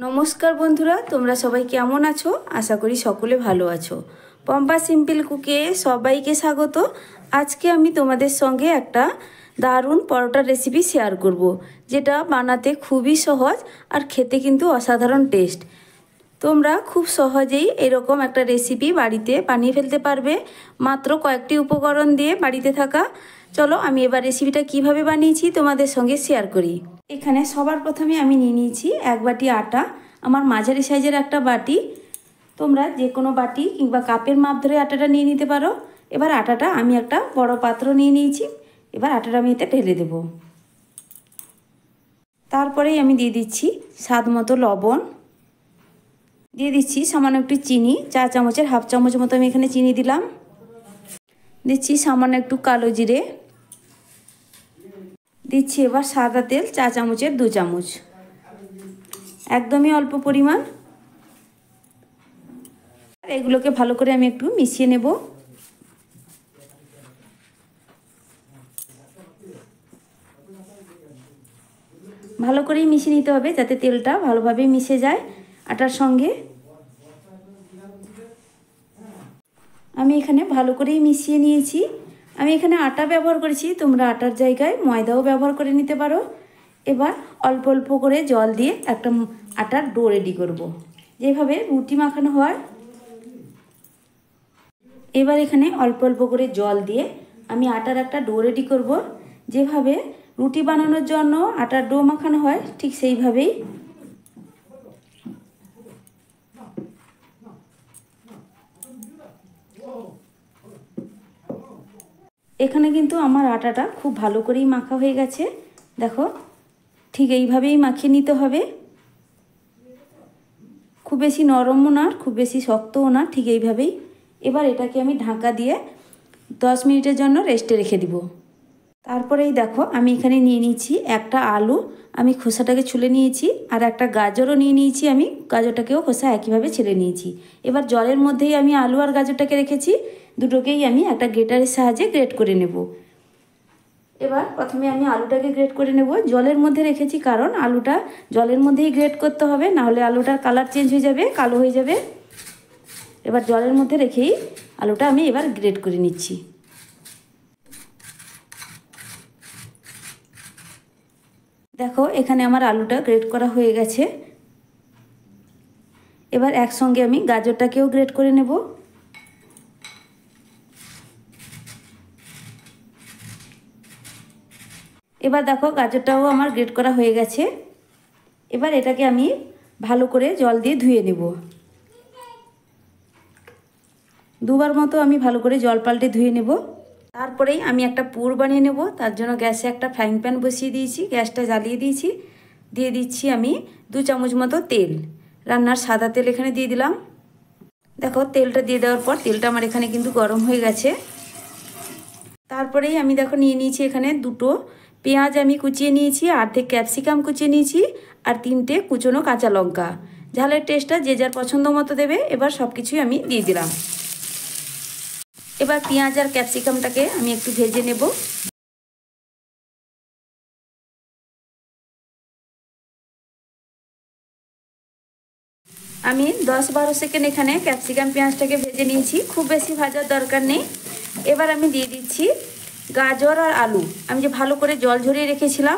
নমস্কার বন্ধুরা, তোমরা সবাই কেমন আছো? আশা করি সকলে ভালো আছো। পম্পা সিম্পল কুকে সবাইকে স্বাগত। আজকে আমি তোমাদের সঙ্গে একটা দারুণ পরোটার রেসিপি শেয়ার করব, যেটা বানাতে খুবই সহজ আর খেতে কিন্তু অসাধারণ টেস্ট। তোমরা খুব সহজেই এরকম একটা রেসিপি বাড়িতে বানিয়ে ফেলতে পারবে মাত্র কয়েকটি উপকরণ দিয়ে বাড়িতে থাকা। চলো আমি এবার রেসিপিটা কিভাবে বানিয়েছি তোমাদের সঙ্গে শেয়ার করি। এখানে সবার প্রথমে আমি নিয়ে নিয়েছি 1 বাটি আটা। আমার মাঝারি সাইজের একটা বাটি, তোমরা যে কোনো বাটি কিংবা কাপের মাপ ধরে আটাটা নিয়ে নিতে পারো। এবার আটাটা আমি একটা বড় পাত্র নিয়ে নিয়েছি। এবার আটাটা আমি এতে ঢেলে দেব। তারপরেই আমি দিয়ে দিচ্ছি স্বাদ মতো লবণ, দিয়ে দিচ্ছি সামান্য একটু চিনি, 4 চামচের হাফ চামচ মতো আমি এখানে চিনি দিলাম। দিচ্ছি সামান্য একটু কালো জিরে, দিচ্ছি এবার সাদা তেল 4 চামচের 2 চামচ, একদমই অল্প পরিমাণ। এগুলোকে ভালো করে আমি একটু মিশিয়ে নেব। ভালো করেই মিশিয়ে নিতে হবে যাতে তেলটা ভালোভাবে মিশে যায় আটার সঙ্গে। আমি এখানে ভালো করেই মিশিয়ে নিয়েছি। আমি এখানে আটা ব্যবহার করেছি, তোমরা আটার জায়গায় ময়দাও ব্যবহার করে নিতে পারো। এবার অল্প অল্প করে জল দিয়ে একটা আটার ডো রেডি করব, যেভাবে রুটি মাখানো হয়। এবার এখানে অল্প অল্প করে জল দিয়ে আমি আটার একটা ডো রেডি করব। যেভাবে রুটি বানানোর জন্য আটার ডো মাখানো হয় ঠিক সেইভাবেই। এখানে কিন্তু আমার আটাটা খুব ভালো করেই মাখা হয়ে গেছে। দেখো, ঠিক এইভাবেই মাখিয়ে নিতে হবে। খুব বেশি নরমও না, খুব বেশি শক্তও না, ঠিক এইভাবেই। এবার এটাকে আমি ঢাকা দিয়ে 10 মিনিটের জন্য রেস্টে রেখে দিব। তারপরেই দেখো, আমি এখানে নিয়ে নিয়েছি একটা আলু, আমি খোসাটাকে ছুলে নিয়েছি, আর একটা গাজরও নিয়ে নিয়েছি, আমি গাজরটাকেও খোসা একইভাবে ছেলে নিয়েছি। এবার জলের মধ্যেই আমি আলু আর গাজরটাকে রেখেছি, দুটোকেই আমি একটা গ্রেটারের সাহায্যে গ্রেট করে নেব। এবার প্রথমে আমি আলুটাকে গ্রেট করে নেব। জলের মধ্যে রেখেছি কারণ আলুটা জলের মধ্যেই গ্রেট করতে হবে, নাহলে আলুটার কালার চেঞ্জ হয়ে যাবে, কালো হয়ে যাবে। এবার জলের মধ্যে রেখেই আলুটা আমি এবার গ্রেট করে নিচ্ছি। দেখো, এখানে আমার আলুটা গ্রেট করা হয়ে গেছে। এবার একসঙ্গে আমি গাজরটাকেও গ্রেট করে নেব। এবার দেখো, গাজরটাও আমার গ্রেট করা হয়ে গেছে। এবার এটাকে আমি ভালো করে জল দিয়ে ধুয়ে নেব। 2 বার মতো আমি ভালো করে জল পাল্টে ধুয়ে নেব। তারপরেই আমি একটা পুর বানিয়ে নেব। তার জন্য গ্যাসে একটা ফ্রাইং প্যান বসিয়ে দিয়েছি, গ্যাসটা জ্বালিয়ে দিয়েছি। দিয়ে দিচ্ছি আমি 2 চামচ মতো তেল, রান্নার সাদা তেল এখানে দিয়ে দিলাম। দেখো, তেলটা দিয়ে দেওয়ার পর তেলটা আমার এখানে কিন্তু গরম হয়ে গেছে। তারপরেই আমি দেখো নিয়ে নিয়েছি এখানে 2টো পেঁয়াজ আমি কুচিয়ে নিয়েছি, অর্ধেক ক্যাপসিকাম কুচিয়ে নিয়েছি, আর 3টে কুচনো কাঁচা লঙ্কা। ঝালের টেস্টটা যে যার পছন্দ মতো দেবে। এবার সব কিছুই আমি দিয়ে দিলাম। এবার পেঁয়াজ আর ক্যাপসিকামটাকে আমি একটু ভেজে নেব। আমি 10-12 সেকেন্ড এখানে ক্যাপসিকাম পেঁয়াজটাকে ভেজে নিয়েছি, খুব বেশি ভাজার দরকার নেই। এবার আমি দিয়ে দিচ্ছি গাজর আর আলু, আমি যে ভালো করে জল ঝরিয়ে রেখেছিলাম।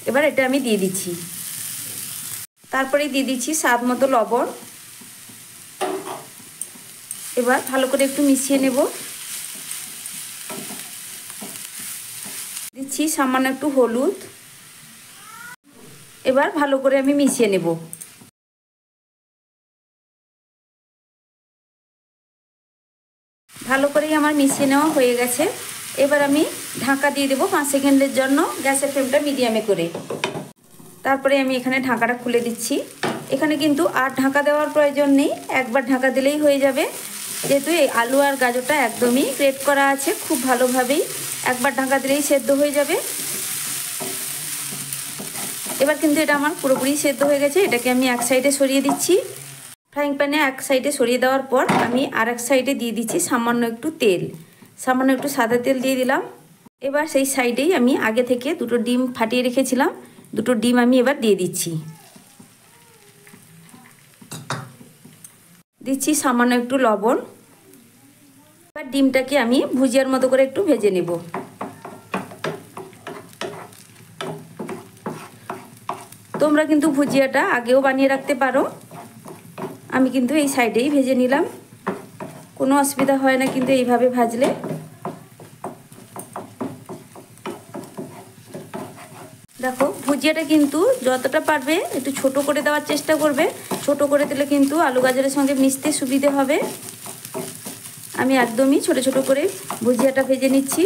এবার এটা আমি দিয়ে দিচ্ছি। তারপরে দিয়ে দিচ্ছি স্বাদ মতো লবণ। এবার ভালো করে একটু মিশিয়ে নেব। দিচ্ছি সামান্য একটু হলুদ। এবার ভালো করে আমি মিশিয়ে নেব। ভালো করেই আমার মিশিয়ে নেওয়া হয়ে গেছে। এবার আমি ঢাকা দিয়ে দেবো 5 সেকেন্ডের জন্য, গ্যাসের ফ্লেমটা মিডিয়ামে করে। তারপরে আমি এখানে ঢাকাটা খুলে দিচ্ছি। এখানে কিন্তু আর ঢাকা দেওয়ার প্রয়োজন নেই, একবার ঢাকা দিলেই হয়ে যাবে। যেহেতু এই আলু আর গাজরটা একদমই গ্রেট করা আছে খুব ভালোভাবেই, একবার ঢাকা দিলেই সেদ্ধ হয়ে যাবে। এবার কিন্তু এটা আমার পুরোপুরি সেদ্ধ হয়ে গেছে। এটাকে আমি এক সাইডে সরিয়ে দিচ্ছি। ফ্রাইং প্যানে এক সাইডে সরিয়ে দেওয়ার পর আমি আর এক সাইডে দিয়ে দিচ্ছি সামান্য একটু তেল, সামান্য একটু সাদা তেল দিয়ে দিলাম। এবার সেই সাইডেই আমি আগে থেকে 2টো ডিম ফাটিয়ে রেখেছিলাম, 2টো ডিম আমি এবার দিয়ে দিচ্ছি। দিচ্ছি সামান্য একটু লবণ। এবার ডিমটাকে আমি ভুজিয়ার মতো করে একটু ভেজে নেব। তোমরা কিন্তু ভুজিয়াটা আগেও বানিয়ে রাখতে পারো। আমি কিন্তু এই সাইডেই ভেজে নিলাম, কোনো অসুবিধা হয় না কিন্তু এইভাবে ভাজলে। দেখো ভুজিয়াটা কিন্তু যতটা পারবে একটু ছোট করে দেওয়ার চেষ্টা করবে, ছোট করে দিলে কিন্তু আলু গাজরের সঙ্গে মিশতে সুবিধে হবে। আমি একদমই ছোট ছোট করে ভুজিয়াটা ভেজে নিচ্ছি।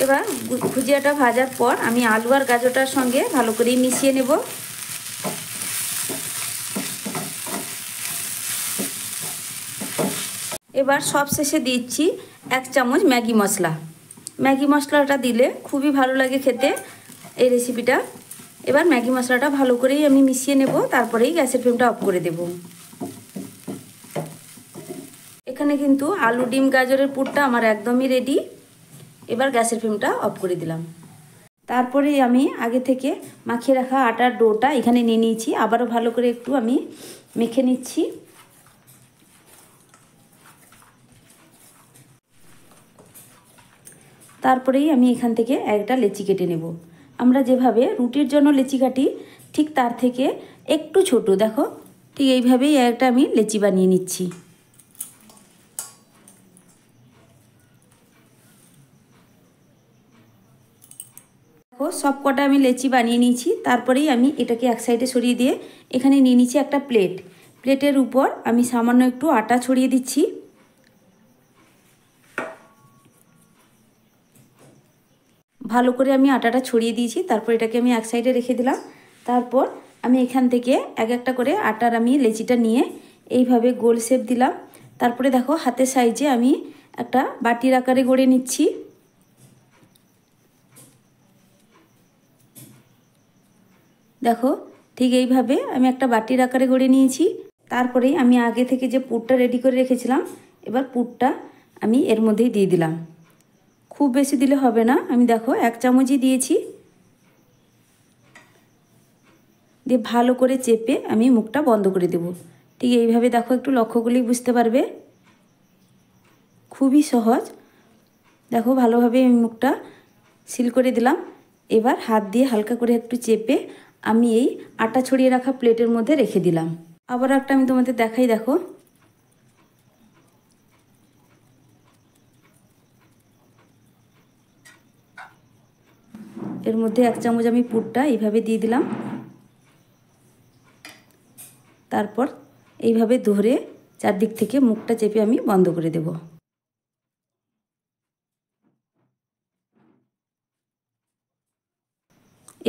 এবার ভুজিয়াটা ভাজার পর আমি আলু আর গাজরটার সঙ্গে ভালো করে মিশিয়ে নেব। এবার সব শেষে দিচ্ছি 1 চামচ ম্যাগি মশলা। ম্যাগি মশলাটা দিলে খুবই ভালো লাগে খেতে এই রেসিপিটা। এবার ম্যাগি মশলাটা ভালো করেই আমি মিশিয়ে নেব, তারপরেই গ্যাসের ফ্লেমটা অফ করে দেব। এখানে কিন্তু আলু ডিম গাজরের পুরটা আমার একদমই রেডি। এবার গ্যাসের ফ্লেমটা অফ করে দিলাম। তারপরে আমি আগে থেকে মাখিয়ে রাখা আটার ডোটা এখানে নিয়ে নিয়েছি। আবারও ভালো করে একটু আমি মেখে নিচ্ছি। তারপরেই আমি এখান থেকে একটা লেচি কেটে নেব। আমরা যেভাবে রুটির জন্য লেচি কাটি ঠিক তার থেকে একটু ছোট, দেখো ঠিক এইভাবেই একটা আমি লেচি বানিয়ে নিচ্ছি। দেখো সব কটা আমি লেচি বানিয়ে নিয়েছি। তারপরেই আমি এটাকে এক সাইডে সরিয়ে দিয়ে এখানে নিয়ে নিচ্ছি একটা প্লেট। প্লেটের উপর আমি সামান্য একটু আটা ছড়িয়ে দিচ্ছি। ভালো করে আমি আটাটা ছড়িয়ে দিয়েছি। তারপর এটাকে আমি এক সাইডে রেখে দিলাম। তারপর আমি এখান থেকে এক একটা করে আটার আমি লেচিটা নিয়ে এইভাবে গোল শেপ দিলাম। তারপরে দেখো হাতের সাইজে আমি একটা বাটির আকারে গড়ে নিচ্ছি। দেখো ঠিক এইভাবে আমি একটা বাটির আকারে গড়ে নিয়েছি। তারপরেই আমি আগে থেকে যে পুরটা রেডি করে রেখেছিলাম, এবার পুরটা আমি এর মধ্যেই দিয়ে দিলাম। খুব বেশি দিলে হবে না, আমি দেখো 1 চামচই দিয়েছি। দিয়ে ভালো করে চেপে আমি মুখটা বন্ধ করে দেব। ঠিক এইভাবে দেখো, একটু লক্ষ্য করলেই বুঝতে পারবে, খুবই সহজ। দেখো ভালোভাবে আমি মুখটা সিল করে দিলাম। এবার হাত দিয়ে হালকা করে একটু চেপে আমি এই আটা ছড়িয়ে রাখা প্লেটের মধ্যে রেখে দিলাম। আবার একটা আমি তোমাদের দেখাই, দেখো এর মধ্যে 1 চামচ আমি পুরটা এইভাবে দিয়ে দিলাম। তারপর এইভাবে ধরে চারদিক থেকে মুখটা চেপে আমি বন্ধ করে দেব।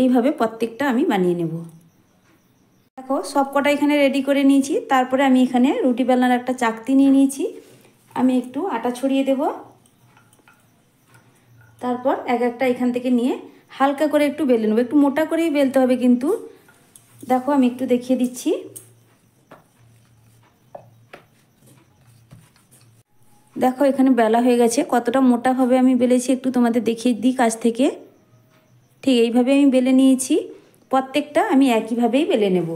এইভাবে প্রত্যেকটা আমি বানিয়ে নেব। দেখো সব কটা এখানে রেডি করে নিয়েছি। তারপরে আমি এখানে রুটি বেলনার একটা চাকতি নিয়ে নিয়েছি। আমি একটু আটা ছড়িয়ে দেব। তারপর এক একটা এখান থেকে নিয়ে হালকা করে একটু বেলে নেব। একটু মোটা করেই বেলতে হবে কিন্তু। দেখো আমি একটু দেখিয়ে দিচ্ছি। দেখো এখানে বেলা হয়ে গেছে। কতটা মোটাভাবে আমি বেলেছি একটু তোমাদের দেখিয়ে দিই কাছ থেকে। ঠিক এইভাবে আমি বেলে নিয়েছি। প্রত্যেকটা আমি একইভাবেই বেলে নেব।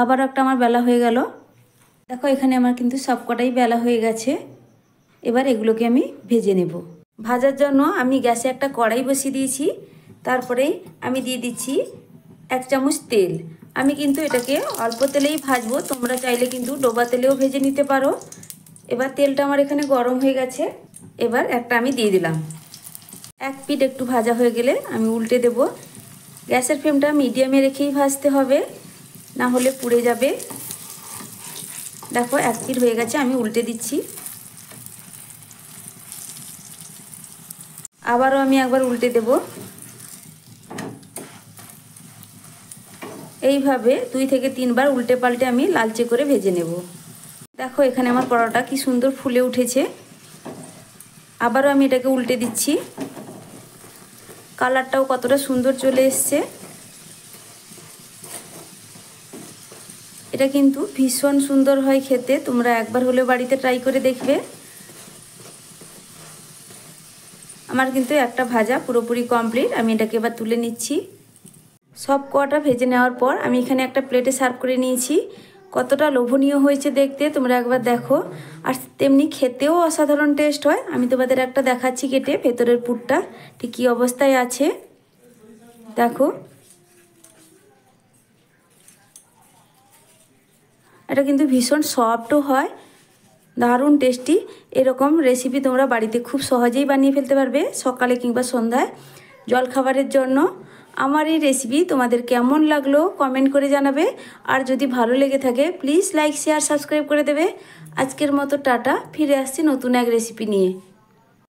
আবার একটা আমার বেলা হয়ে গেল। দেখো এখানে আমার কিন্তু সবকটাই বেলা হয়ে গেছে। এবার এগুলোকে আমি ভেজে নেব। ভাজার জন্য আমি গ্যাসে একটা কড়াই বসিয়ে দিয়েছি। তারপরে আমি দিয়ে দিচ্ছি 1 চামচ তেল। আমি কিন্তু এটাকে অল্প তেলেই ভাজবো, তোমরা চাইলে কিন্তু ডোবা তেলেও ভেজে নিতে পারো। এবার তেলটা আমার এখানে গরম হয়ে গেছে। এবার একটা আমি দিয়ে দিলাম। এক পিঠ একটু ভাজা হয়ে গেলে আমি উল্টে দেব। গ্যাসের ফ্লেমটা মিডিয়ামে রেখেই ভাজতে হবে, না হলে পুড়ে যাবে। দেখো এক পিঠ হয়ে গেছে, আমি উল্টে দিচ্ছি। আবারও আমি একবার উল্টে দেব। এইভাবে 2 থেকে 3 বার উল্টে পাল্টে আমি লালচে করে ভেজে নেব। দেখো এখানে আমার পরোটা কি সুন্দর ফুলে উঠেছে। আবারও আমি এটাকে উল্টে দিচ্ছি। কালারটাও কতটা সুন্দর চলে এসছে। এটা কিন্তু ভীষণ সুন্দর হয় খেতে, তোমরা একবার হলে বাড়িতে ট্রাই করে দেখবে। আমার কিন্তু একটা ভাজা পুরোপুরি কমপ্লিট। আমি এটাকে এবার তুলে নিচ্ছি। সব কটা ভেজে নেওয়ার পর আমি এখানে একটা প্লেটে সার্ভ করে নিয়েছি। কতটা লোভনীয় হয়েছে দেখতে, তোমরা একবার দেখো। আর তেমনি খেতেও অসাধারণ টেস্ট হয়। আমি তোমাদের একটা দেখাচ্ছি কেটে, ভেতরের পুরটা ঠিক কী অবস্থায় আছে দেখো। এটা কিন্তু ভীষণ সফটও হয়, দারুণ টেস্টি। এরকম রেসিপি তোমরা বাড়িতে খুব সহজেই বানিয়ে ফেলতে পারবে সকালে কিংবা সন্ধ্যায় জলখাবারের জন্য। আমার এই রেসিপি তোমাদের কেমন লাগলো কমেন্ট করে জানাবে। আর যদি ভালো লেগে থাকে প্লিজ লাইক শেয়ার সাবস্ক্রাইব করে দেবে। আজকের মতো টাটা, ফিরে আসছি নতুন এক রেসিপি নিয়ে।